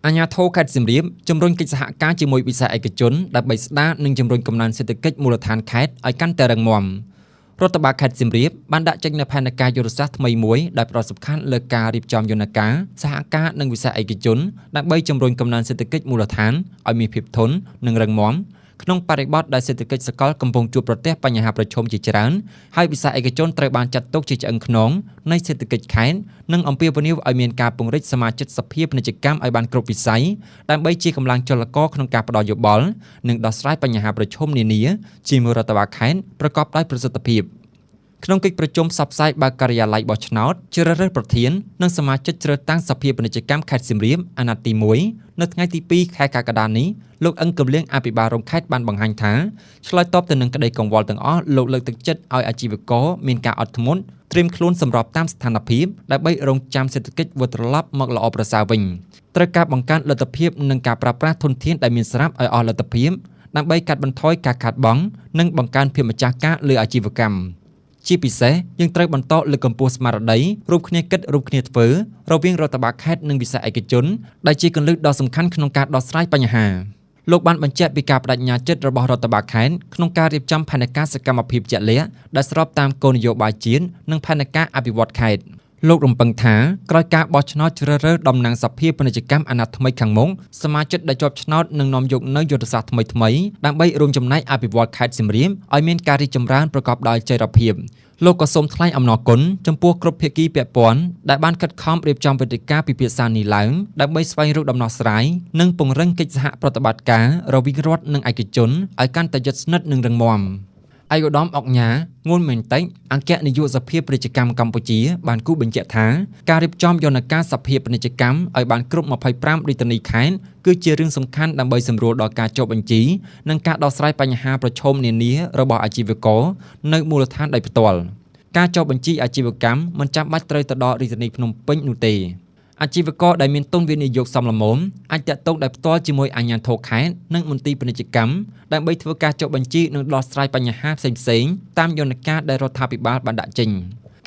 អាជ្ញាធរខេត្តសៀមរាបជំរុញកិច្ចសហការជាមួយវិស័យឯកជនដើម្បីស្ដារនិងជំរុញកំណើនសេដ្ឋកិច្ចមូលដ្ឋានខេត្តឲ្យកាន់តែរឹងមាំរដ្ឋបាលខេត្តសៀមរាបបានដាក់ចេញនូវផែនការយុទ្ធសាស្ត្រថ្មីមួយដែលផ្ដោតសំខាន់លើការរៀបចំយន្តការសហការនិងវិស័យឯកជនដើម្បីជំរុញកំណើនសេដ្ឋកិច្ចមូលដ្ឋានឲ្យមានភាពធន់និងរឹងមាំក្នុងបរិបទដែលសេដ្ឋកិច្ចសកលកំពុងជួបប្រទះបញ្ហាប្រឈមជាច្រើនហើយវិស័យឯកជនត្រូវបានចាត់ទុកជាឆ្អឹងខ្នងនៃសេដ្ឋកិច្ចខេត្តនិងអំពាវនាវឲ្យមានការពង្រីកសមាជិកសភាពាណិជ្ជកម្មឲ្យបានគ្រប់វិស័យដើម្បីជាកម្លាំងចលករក្នុងការផ្ដល់យោបល់និងដោះស្រាយបញ្ហាប្រឈមនានាជាមួយរដ្ឋបាលខេត្តប្រកបដោយប្រសិទ្ធភាពក្នុងកិច្ចប្រជុំផ្សព្វផ្សាយបើកការិយាល័យបោះឆ្នោតជ្រើសរើសប្រធាននិងសមាជិកជ្រើសតាំងសភាពាណិជ្ជកម្មខេត្តសៀមរាបអាណត្តិទី1នៅថ្ងៃទី2ខែកក្កដានេះលោកអឹងគំលៀងអភិបាលរងខេត្តបានបង្ហាញថាឆ្លើយតបទៅនឹងក្តីកង្វល់ទាំងអស់លោកលើកទឹកចិត្តឲ្យអាជីវករមានការអត់ធ្មត់ត្រៀមខ្លួនសម្របតាមស្ថានភាពដើម្បីរងចាំសេដ្ឋកិច្ចវិលត្រឡប់មកល្អប្រសើរវិញត្រូវការបង្កើនលទ្ធភាពនិងការប្រើប្រាស់ធនធានដែលមានស្រាប់ឲ្យអស់លទ្ធភាពដើម្បីកាត់បន្ថយការខាតបង់និងបង្កើនភាពម្ចាស់ការលើអាជីវកម្មជាពិសេសយើងត្រូវបន្តលើកកម្ពស់ស្មារតីរួមគ្នាគិតរួមគ្នាធ្វើរវាងរដ្ឋបាលខេត្តនិងវិស័យឯកជនដែលជាគន្លឹះដ៏សំខាន់ក្នុងការដោះស្រាយបញ្ហាលោកបានបញ្ជាក់ពីការបដិញ្ញាចិត្តរបស់រដ្ឋបាលខេត្តក្នុងការរៀបចំផែនការសកម្មភាពជាក់លាក់ដែលស្របតាមគោលនយោបាយជាតិនិងផែនការអភិវឌ្ឍខេត្តលោករំពឹងថាក្រោយការបោះឆ្នោតជ្រើសរើសតំណាងសភាពាណិជ្ជកម្មអាណត្តិថ្មីខាងមុខសមាជិកដែលជាប់ឆ្នោតនឹងនាំយកនូវយុទ្ធសាស្ត្រថ្មីៗដើម្បីរួមចំណែកអភិវឌ្ឍខេត្តសៀមរាបឲ្យមានការរីកចម្រើនប្រកបដោយចីរភាពលោកក៏សូមថ្លែងអំណរគុណចំពោះគ្រប់ភាគីពាក់ព័ន្ធដែលបានខិតខំរៀបចំវេទិកាពិភាក្សានេះឡើងដើម្បីស្វែងរកដំណោះស្រាយនិងពង្រឹងកិច្ចសហប្រតិបត្តិការរវាងរដ្ឋនិងឯកជនឲ្យកាន់តែជិតស្និទ្ធនិងរឹងមាំឯកឧត្តមអុកញ៉ា ងួនមេនតេចអគ្គនាយកសភាពាណិជ្ជកម្មកម្ពុជាបានគូបញ្ជាក់ថាការរៀបចំយន្តការសភាពាណិជ្ជកម្មឲ្យបានគ្រប់25រាជធានីខេត្តគឺជារឿងសំខាន់ដើម្បីសម្រួលដល់ការចុះបញ្ជីនិងការដោះស្រាយបញ្ហាប្រឈមនានារបស់អាជីវករនៅមូលដ្ឋានដោយផ្ទាល់ការចុះបញ្ជីអាជីវកម្មមិនចាំបាច់ត្រូវទៅដល់រាជធានីភ្នំពេញនោះទេអាជីវករដែលមានទុនវិនិយោគសមល្មមអាចតាក់ទងដោយផ្ទាល់ជាមួយអាជ្ញាធរខេត្តនិងមន្ទីរពាណិជ្ជកម្មដើម្បីធ្វើការចុះបញ្ជីនិងដោះស្រាយបញ្ហាផ្សេងៗតាមយន្តការដែលរដ្ឋាភិបាលបានដាក់ចេញ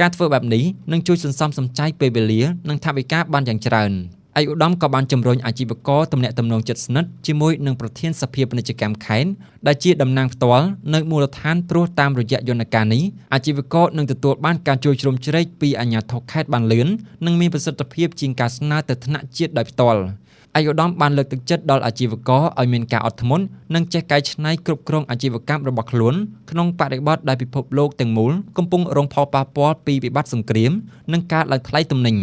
ការធ្វើបែបនេះនឹងជួយសន្សំសំចៃពេលវេលានិងថវិកាបានយ៉ាងច្រើនឯកឧត្តមក៏បានជំរុញអាជីវករទំនាក់ទំនងជិតស្និទ្ធជាមួយនឹងប្រធានសភាពាណិជ្ជកម្មខេត្តដែលជាតំណាងផ្ទាល់នៅមូលដ្ឋានព្រោះតាមរយៈយន្តការនេះអាជីវករនឹងទទួលបានការជួយជ្រោមជ្រែកពីអាជ្ញាធរខេត្តបានលឿននិងមានប្រសិទ្ធភាពជាងការស្នើទៅថ្នាក់ជាតិដោយផ្ទាល់ឯកឧត្តមបានលើកទឹកចិត្តដល់អាជីវករឲ្យមានការអត់ធ្មត់និងចេះកែច្នៃគ្រប់គ្រងអាជីវកម្មរបស់ខ្លួនក្នុងបរិបទដែលពិភពលោកទាំងមូលកំពុងរងផលប៉ះពាល់ពីវិបត្តិសង្គ្រាមនិងការឡើងថ្លៃទំនិញ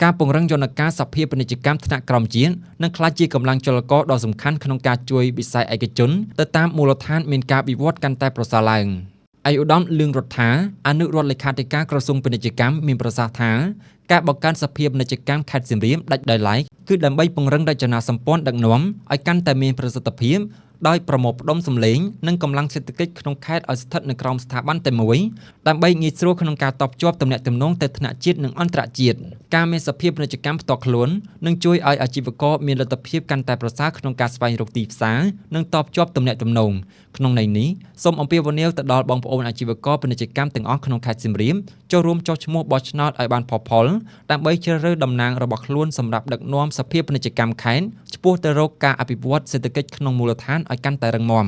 ការពង្រឹងយន្តការសភាពាណិជ្ជកម្មថ្នាក់ក្រោមជាតិនឹងក្លាយជាកម្លាំងចលករដ៏សំខាន់ក្នុងការជួយវិស័យឯកជនទៅតាមមូលដ្ឋានមានការវិវត្តកាន់តែប្រសើរឡើងឯកឧត្តមលឿងរដ្ឋាអនុរដ្ឋលេខាធិការក្រសួងពាណិជ្ជកម្មមានប្រសាសន៍ថាការបង្កើនសភាពាណិជ្ជកម្មខេត្តសៀមរាបដាច់ដោយឡែកគឺដើម្បីពង្រឹងរចនាសម្ព័ន្ធដឹកនាំឲ្យកាន់តែមានប្រសិទ្ធភាពដោយប្រមូលផ្ដុំសម្លេងនិងកម្លាំងសេដ្ឋកិច្ចក្នុងខេត្តឲ្យស្ថិតនៅក្រោមស្ថាប័នតែមួយដើម្បីងាយស្រួលក្នុងការតភ្ជាប់ទំនាក់ទំនងទៅថ្នាក់ជាតិនិងអន្តរជាតិការមានសភាពាណិជ្ជកម្មផ្ទាល់ខ្លួននឹងជួយឲ្យអាជីវករមានលទ្ធភាពកាន់តែប្រសើរក្នុងការស្វែងរកទីផ្សារនិងតភ្ជាប់ទំនាក់ទំនងក្នុងន័យនេះសូមអំពាវនាវទៅដល់បងប្អូនអាជីវករពាណិជ្ជកម្មទាំងអស់ក្នុងខេត្តសៀមរាបចូលរួមចុះឈ្មោះបោះឆ្នោតឲ្យបានផុសផុលដើម្បីជ្រើសរើសតំណាងរបស់ខ្លួនសម្រាប់ដឹកនាំសភាពាណិជ្ជកម្មខេត្តឆ្ពោះទៅរកការអភិវឌ្ឍសេដ្ឋកិច្ចក្នុងមូលដ្ឋានឲ្យកាន់តែរឹងមាំ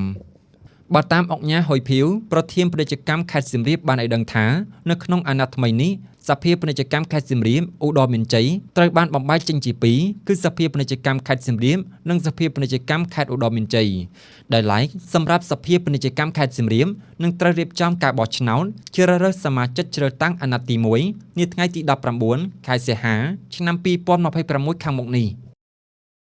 បើតាមអុកញ៉ា ហ៊ុយភីវប្រធានពាណិជ្ជកម្មខេត្តសៀមរាបបានឲ្យដឹងថានៅក្នុងអាណត្តិថ្មីនេះសភាពាណិជ្ជកម្មខេត្តសៀមរាបឧត្តរមានជ័យត្រូវបានបំបែកចេញជាពីរគឺសភាពាណិជ្ជកម្មខេត្តសៀមរាបនិងសភាពាណិជ្ជកម្មខេត្តឧត្តរមានជ័យដែលឡែកសម្រាប់សភាពាណិជ្ជកម្មខេត្តសៀមរាបនឹងត្រូវរៀបចំការបោះឆ្នោតជ្រើសរើសសមាជិកជ្រើសតាំងអាណត្តិទី1នាថ្ងៃទី19ខែសីហាឆ្នាំ2026ខាងមុខនេះ